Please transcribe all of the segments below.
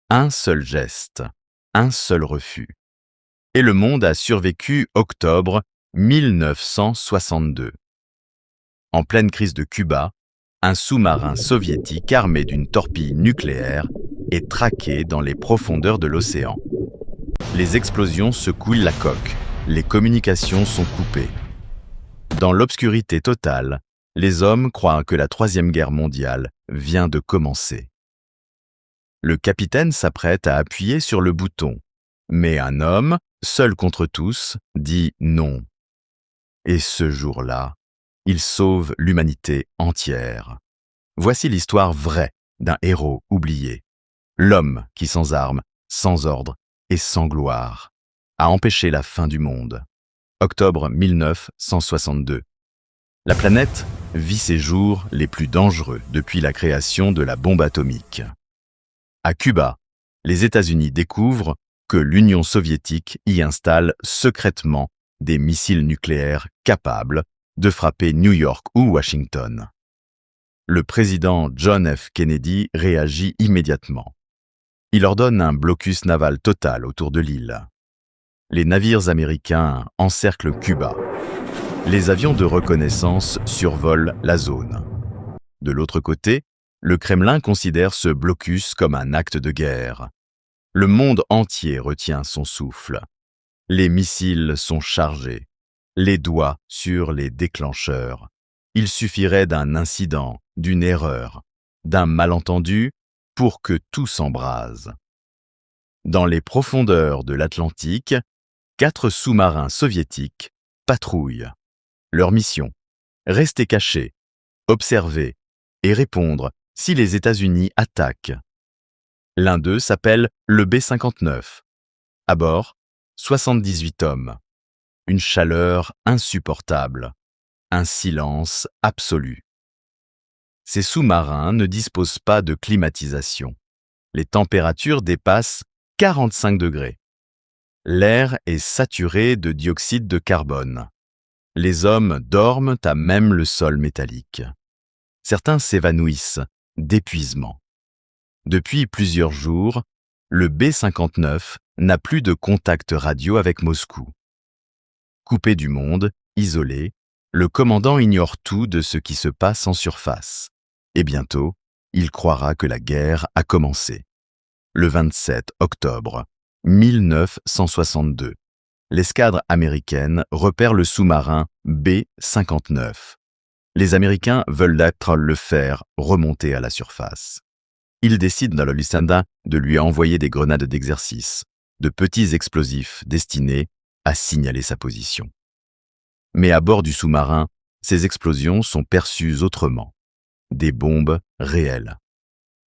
Un seul geste, un seul refus. Et le monde a survécu octobre 1962. En pleine crise de Cuba, un sous-marin soviétique armé d'une torpille nucléaire est traqué dans les profondeurs de l'océan. Les explosions secouent la coque, les communications sont coupées. Dans l'obscurité totale, les hommes croient que la Troisième Guerre mondiale vient de commencer. Le capitaine s'apprête à appuyer sur le bouton, mais un homme, seul contre tous, dit non. Et ce jour-là, il sauve l'humanité entière. Voici l'histoire vraie d'un héros oublié. L'homme qui, sans armes, sans ordre et sans gloire, a empêché la fin du monde. Octobre 1962. La planète vit ses jours les plus dangereux depuis la création de la bombe atomique. À Cuba, les États-Unis découvrent que l'Union soviétique y installe secrètement des missiles nucléaires capables de frapper New York ou Washington. Le président John F. Kennedy réagit immédiatement. Il ordonne un blocus naval total autour de l'île. Les navires américains encerclent Cuba. Les avions de reconnaissance survolent la zone. De l'autre côté, le Kremlin considère ce blocus comme un acte de guerre. Le monde entier retient son souffle. Les missiles sont chargés, les doigts sur les déclencheurs. Il suffirait d'un incident, d'une erreur, d'un malentendu pour que tout s'embrase. Dans les profondeurs de l'Atlantique, 4 sous-marins soviétiques patrouillent. Leur mission, rester cachés, observer et répondre si les États-Unis attaquent. L'un d'eux s'appelle le B-59. À bord, 78 hommes. Une chaleur insupportable. Un silence absolu. Ces sous-marins ne disposent pas de climatisation. Les températures dépassent 45 degrés. L'air est saturé de dioxyde de carbone. Les hommes dorment à même le sol métallique. Certains s'évanouissent d'épuisement. Depuis plusieurs jours, le B-59 n'a plus de contact radio avec Moscou. Coupé du monde, isolé, le commandant ignore tout de ce qui se passe en surface. Et bientôt, il croira que la guerre a commencé. Le 27 octobre 1962, l'escadre américaine repère le sous-marin B-59. Les Américains veulent le faire remonter à la surface. Ils décident dans le Lusitania de lui envoyer des grenades d'exercice, de petits explosifs destinés à signaler sa position. Mais à bord du sous-marin, ces explosions sont perçues autrement. Des bombes réelles.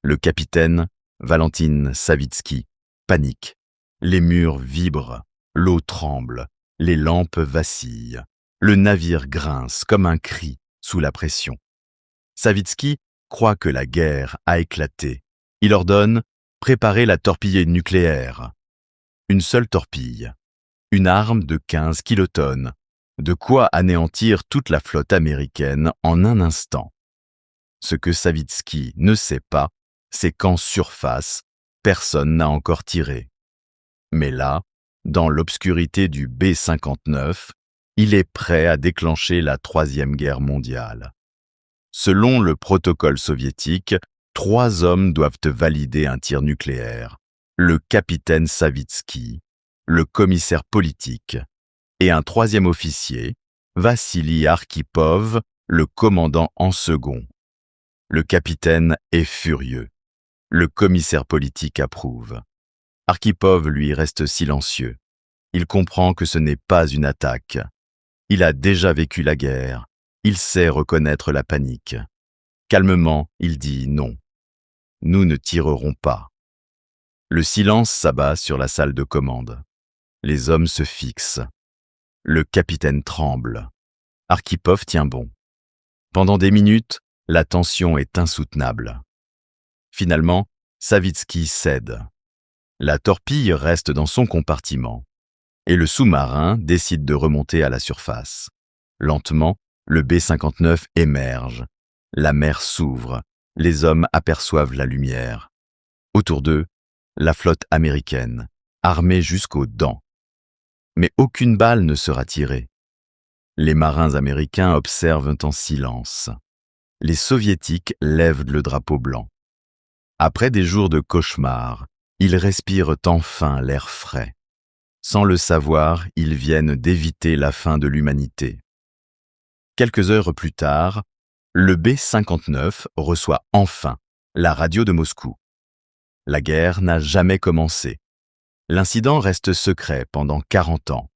Le capitaine, Valentin Savitsky, panique. Les murs vibrent, l'eau tremble, les lampes vacillent. Le navire grince comme un cri sous la pression. Savitsky croit que la guerre a éclaté. Il ordonne « Préparez la torpille nucléaire ». Une seule torpille. Une arme de 15 kilotonnes. De quoi anéantir toute la flotte américaine en un instant. Ce que Savitsky ne sait pas, c'est qu'en surface, personne n'a encore tiré. Mais là, dans l'obscurité du B-59, il est prêt à déclencher la Troisième Guerre mondiale. Selon le protocole soviétique, 3 hommes doivent valider un tir nucléaire. Le capitaine Savitsky, le commissaire politique, et un 3e officier, Vassili Arkhipov, le commandant en second. Le capitaine est furieux. Le commissaire politique approuve. Arkhipov, lui, reste silencieux. Il comprend que ce n'est pas une attaque. Il a déjà vécu la guerre. Il sait reconnaître la panique. Calmement, il dit non. Nous ne tirerons pas. Le silence s'abat sur la salle de commande. Les hommes se fixent. Le capitaine tremble. Arkhipov tient bon. Pendant des minutes, la tension est insoutenable. Finalement, Savitsky cède. La torpille reste dans son compartiment. Et le sous-marin décide de remonter à la surface. Lentement, le B-59 émerge. La mer s'ouvre. Les hommes aperçoivent la lumière. Autour d'eux, la flotte américaine, armée jusqu'aux dents. Mais aucune balle ne sera tirée. Les marins américains observent en silence. Les soviétiques lèvent le drapeau blanc. Après des jours de cauchemar, ils respirent enfin l'air frais. Sans le savoir, ils viennent d'éviter la fin de l'humanité. Quelques heures plus tard, le B-59 reçoit enfin la radio de Moscou. La guerre n'a jamais commencé. L'incident reste secret pendant 40 ans.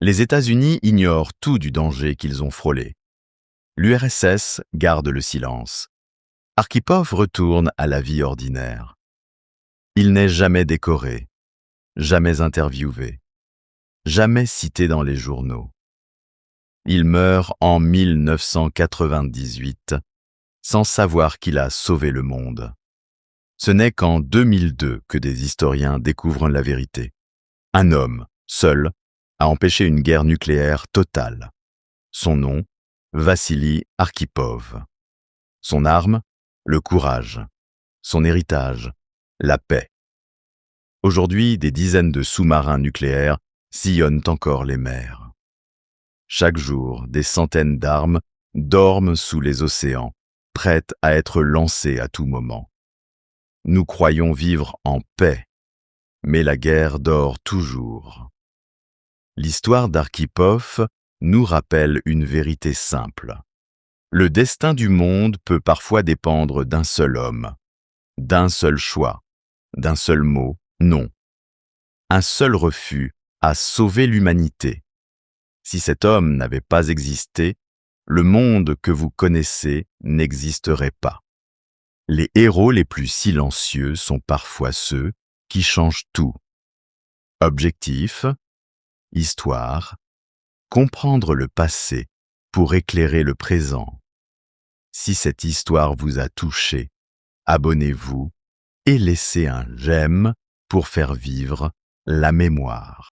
Les États-Unis ignorent tout du danger qu'ils ont frôlé. L'URSS garde le silence. Arkhipov retourne à la vie ordinaire. Il n'est jamais décoré, jamais interviewé, jamais cité dans les journaux. Il meurt en 1998, sans savoir qu'il a sauvé le monde. Ce n'est qu'en 2002 que des historiens découvrent la vérité. Un homme, seul, a empêché une guerre nucléaire totale. Son nom, Vassili Arkhipov. Son arme, le courage. Son héritage, la paix. Aujourd'hui, des dizaines de sous-marins nucléaires sillonnent encore les mers. Chaque jour, des centaines d'armes dorment sous les océans, prêtes à être lancées à tout moment. Nous croyons vivre en paix, mais la guerre dort toujours. L'histoire d'Arkhipov nous rappelle une vérité simple. Le destin du monde peut parfois dépendre d'un seul homme, d'un seul choix, d'un seul mot, non. Un seul refus a sauvé l'humanité. Si cet homme n'avait pas existé, le monde que vous connaissez n'existerait pas. Les héros les plus silencieux sont parfois ceux qui changent tout. Objectif, histoire, comprendre le passé pour éclairer le présent. Si cette histoire vous a touché, abonnez-vous et laissez un j'aime pour faire vivre la mémoire.